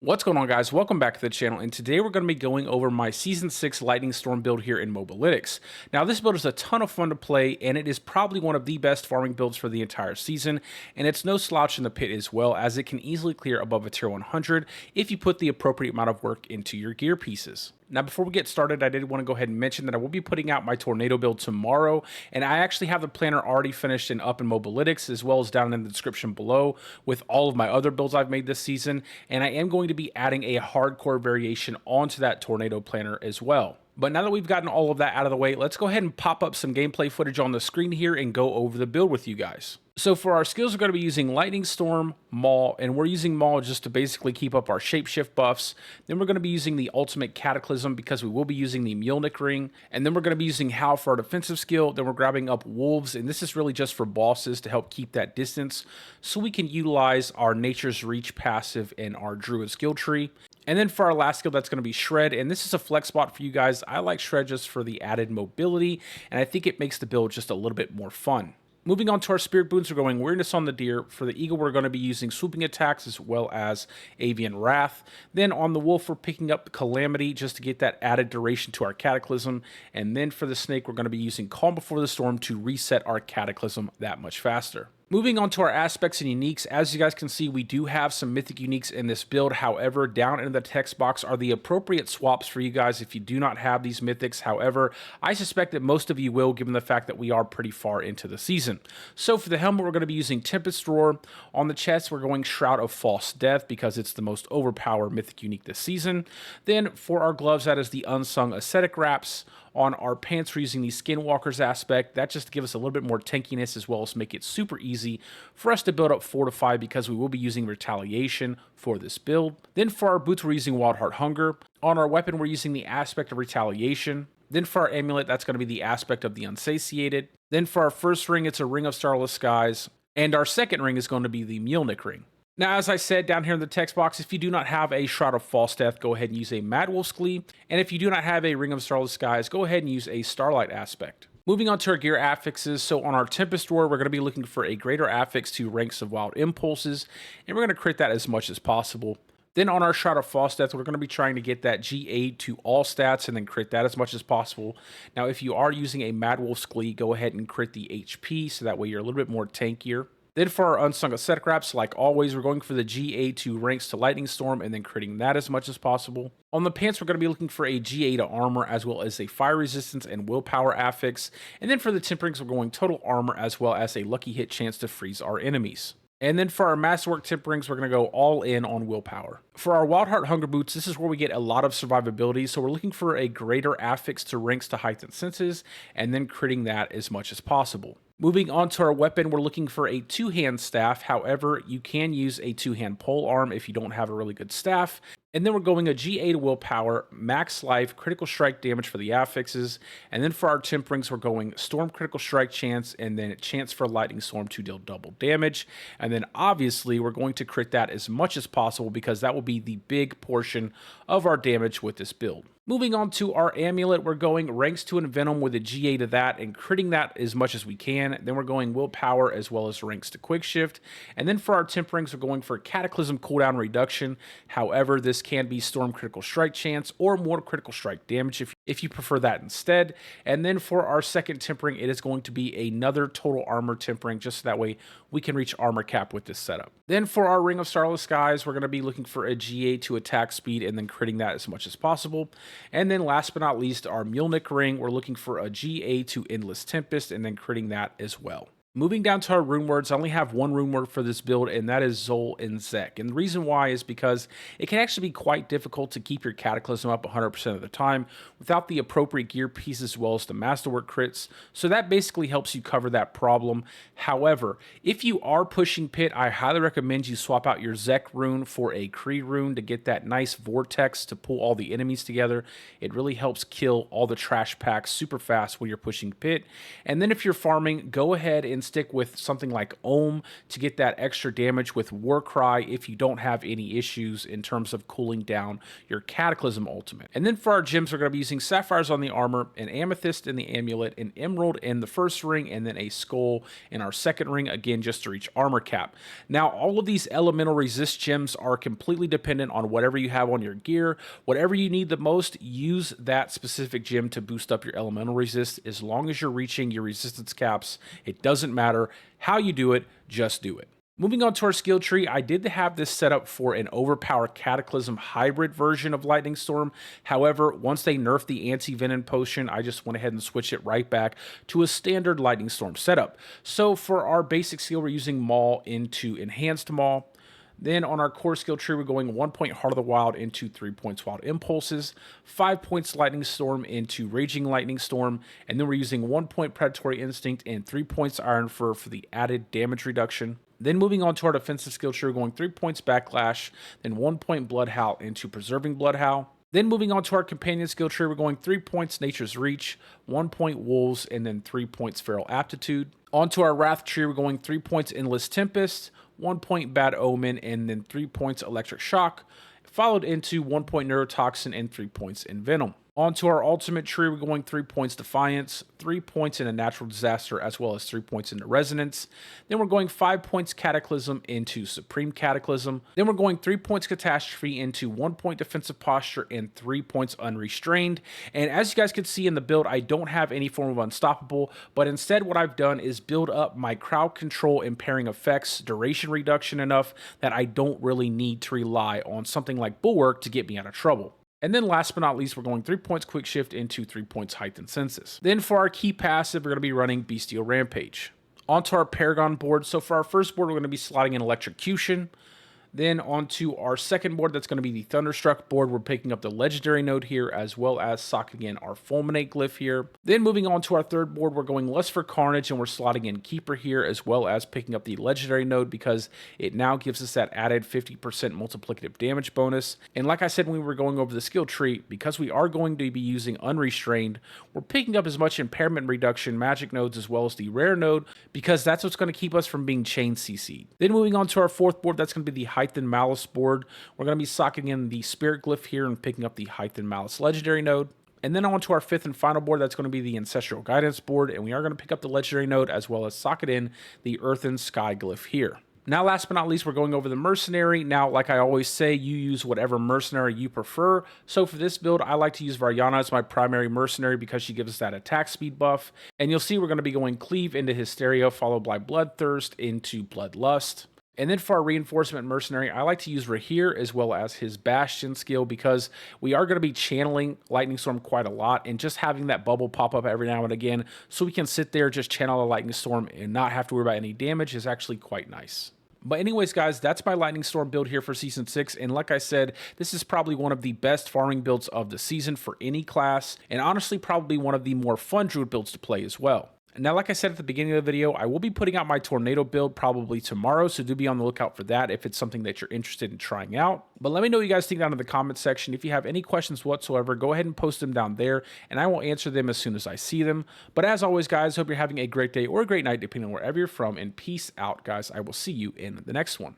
What's going on, guys? Welcome back to the channel, and today we're going to be going over my Season 6 Lightning Storm build here in Mobalytics. Now, this build is a ton of fun to play, and it is probably one of the best farming builds for the entire season, and it's no slouch in the pit as well, as it can easily clear above a tier 100 if you put the appropriate amount of work into your gear pieces. Now, before we get started, I did want to go ahead and mention that I will be putting out my Tornado build tomorrow, and I actually have the planner already finished and up in Mobalytics, as well as down in the description below with all of my other builds I've made this season, and I am going to be adding a hardcore variation onto that Tornado planner as well. But now that we've gotten all of that out of the way, let's go ahead and pop up some gameplay footage on the screen here and go over the build with you guys. So for our skills, we're going to be using Lightning Storm, Maul, and we're using Maul just to basically keep up our shapeshift buffs. Then we're going to be using the Ultimate Cataclysm because we will be using the Mjolnir Ring. And then we're going to be using Howl for our defensive skill. Then we're grabbing up Wolves, and this is really just for bosses to help keep that distance so we can utilize our Nature's Reach passive and our Druid skill tree. And then for our last skill, that's going to be Shred, and this is a flex spot for you guys. I like Shred just for the added mobility, and I think it makes the build just a little bit more fun. Moving on to our Spirit Boons, we're going Weirdness on the Deer. For the Eagle, we're going to be using Swooping Attacks as well as Avian Wrath. Then on the Wolf, we're picking up Calamity just to get that added duration to our Cataclysm. And then for the Snake, we're going to be using Calm Before the Storm to reset our Cataclysm that much faster. Moving on to our aspects and uniques, as you guys can see, we do have some mythic uniques in this build. However, down in the text box are the appropriate swaps for you guys if you do not have these mythics. However, I suspect that most of you will, given the fact that we are pretty far into the season. So for the helmet, we're going to be using Tempest Roar. On the chest, we're going Shroud of False Death because it's the most overpowered mythic unique this season. Then for our gloves, that is the Unsung Ascetic Wraps. On our pants, we're using the Skinwalker's aspect. That just to give us a little bit more tankiness as well as make it super easy for us to build up Fortify because we will be using Retaliation for this build. Then for our boots, we're using Wild Heart Hunger. On our weapon, we're using the aspect of Retaliation. Then for our amulet, that's going to be the aspect of the Unsatiated. Then for our first ring, it's a Ring of Starless Skies. And our second ring is going to be the Mjolnir Ring. Now, as I said down here in the text box, if you do not have a Shroud of False Death, go ahead and use a Mad Wolf's Glee. And if you do not have a Ring of Starless Skies, go ahead and use a Starlight aspect. Moving on to our gear affixes, so on our Tempest Roar, we're going to be looking for a greater affix to Ranks of Wild Impulses, and we're going to crit that as much as possible. Then on our Shroud of False Death, we're going to be trying to get that G8 to all stats and then crit that as much as possible. Now, if you are using a Mad Wolf's Glee, go ahead and crit the HP, so that way you're a little bit more tankier. Then for our Unsung Ascetic Wraps, like always, we're going for the GA to Ranks to Lightning Storm and then critting that as much as possible. On the pants, we're going to be looking for a GA to Armor as well as a Fire Resistance and Willpower affix. And then for the Temperings, we're going Total Armor as well as a Lucky Hit chance to freeze our enemies. And then for our Masterwork Temperings, we're going to go all in on Willpower. For our Wild Heart Hunger Boots, this is where we get a lot of survivability, so we're looking for a greater affix to Ranks to Heightened Senses, and then critting that as much as possible. Moving on to our weapon, we're looking for a two-hand staff. However, you can use a two-hand pole arm if you don't have a really good staff. And then we're going a GA to Willpower, Max Life, Critical Strike damage for the affixes. And then for our Temperings, we're going Storm Critical Strike chance, and then Chance for Lightning Storm to deal double damage. And then obviously, we're going to crit that as much as possible because that will be the big portion of our damage with this build. Moving on to our amulet, we're going Ranks to Envenom with a GA to that and critting that as much as we can. Then we're going Willpower as well as Ranks to Quick Shift. And then for our Temperings, we're going for Cataclysm cooldown reduction. However, this can be Storm Critical Strike chance or more Critical Strike damage if you prefer that instead. And then for our second Tempering, it is going to be another Total Armor Tempering, just so that way we can reach armor cap with this setup. Then for our Ring of Starless Skies, we're going to be looking for a GA to attack speed and then critting that as much as possible. And then last but not least, our Mjolnir Ring, we're looking for a GA to Endless Tempest and then critting that as well. Moving down to our rune words, I only have one rune word for this build, and that is Zol and Zek. And the reason why is because it can actually be quite difficult to keep your Cataclysm up 100% of the time without the appropriate gear piece as well as the Masterwork crits. So that basically helps you cover that problem. However, if you are pushing Pit, I highly recommend you swap out your Zek rune for a Kree rune to get that nice vortex to pull all the enemies together. It really helps kill all the trash packs super fast when you're pushing Pit. And then if you're farming, go ahead and stick with something like Ohm to get that extra damage with Warcry if you don't have any issues in terms of cooling down your Cataclysm ultimate. And then for our gems, we're going to be using Sapphires on the armor, an Amethyst in the amulet, an Emerald in the first ring, and then a Skull in our second ring, again, just to reach armor cap. Now, all of these elemental resist gems are completely dependent on whatever you have on your gear. Whatever you need the most, use that specific gem to boost up your elemental resist. As long as you're reaching your resistance caps, it doesn't matter how you do it, just do it. Moving on to our skill tree, I did have this set up for an overpowered Cataclysm hybrid version of Lightning Storm. However, once they nerfed the anti-venom potion, I just went ahead and switched it right back to a standard Lightning Storm setup. So for our basic skill, we're using Maul into Enhanced Maul. Then on our core skill tree, we're going 1 point Heart of the Wild into 3 points Wild Impulses, 5 points Lightning Storm into Raging Lightning Storm, and then we're using 1 point Predatory Instinct and 3 points Iron Fur for the added damage reduction. Then moving on to our defensive skill tree, we're going 3 points Backlash, then 1 point Bloodhowl into Preserving Bloodhowl. Then moving on to our companion skill tree, we're going 3 points Nature's Reach, 1 point Wolves, and then 3 points Feral Aptitude. Onto our Wrath tree, we're going 3 points Endless Tempest, 1 point Bad Omen, and then 3 points Electric Shock, followed into 1 point Neurotoxin and 3 points Envenom. Onto our ultimate tree, we're going 3 points Defiance, 3 points in a Natural Disaster, as well as 3 points into Resonance. Then we're going 5 points Cataclysm into Supreme Cataclysm. Then we're going 3 points Catastrophe into 1 point Defensive Posture and 3 points Unrestrained. And as you guys can see in the build, I don't have any form of Unstoppable, but instead what I've done is build up my crowd control impairing effects duration reduction enough that I don't really need to rely on something like Bulwark to get me out of trouble. And then last but not least, we're going 3 points Quick Shift into 3 points Heightened Senses. Then for our key passive, we're going to be running Bestial Rampage. Onto our Paragon board. So for our first board, we're going to be slotting in Electrocution. Then onto our second board, that's going to be the Thunderstruck board. We're picking up the Legendary node here, as well as socketing in our Fulminate glyph here. Then moving on to our third board, we're going Lust for Carnage, and we're slotting in Keeper here, as well as picking up the Legendary node because it now gives us that added 50% multiplicative damage bonus. And like I said when we were going over the skill tree, because we are going to be using Unrestrained, we're picking up as much Impairment Reduction magic nodes as well as the Rare node, because that's what's going to keep us from being Chain CC'd. Then moving on to our fourth board, that's going to be the Heightened Malice board. We're going to be socketing in the Spirit glyph here and picking up the Heightened Malice Legendary node. And then on to our fifth and final board, that's going to be the Ancestral Guidance board, and we are going to pick up the Legendary node as well as socket in the Earth and Sky glyph here. Now, last but not least, we're going over the Mercenary. Now, like I always say, you use whatever Mercenary you prefer. So for this build, I like to use Varyana as my primary Mercenary because she gives us that attack speed buff. And you'll see we're going to be going Cleave into Hysteria, followed by Bloodthirst into Bloodlust. And then for our Reinforcement Mercenary, I like to use Rahir as well as his Bastion skill because we are going to be channeling Lightning Storm quite a lot, and just having that bubble pop up every now and again so we can sit there, just channel a Lightning Storm and not have to worry about any damage is actually quite nice. But anyways, guys, that's my Lightning Storm build here for Season 6, and like I said, this is probably one of the best farming builds of the season for any class, and honestly probably one of the more fun Druid builds to play as well. Now, like I said at the beginning of the video, I will be putting out my Tornado build probably tomorrow, so do be on the lookout for that if it's something that you're interested in trying out. But let me know what you guys think down in the comment section. If you have any questions whatsoever, go ahead and post them down there, and I will answer them as soon as I see them. But as always, guys, hope you're having a great day or a great night, depending on wherever you're from, and peace out, guys. I will see you in the next one.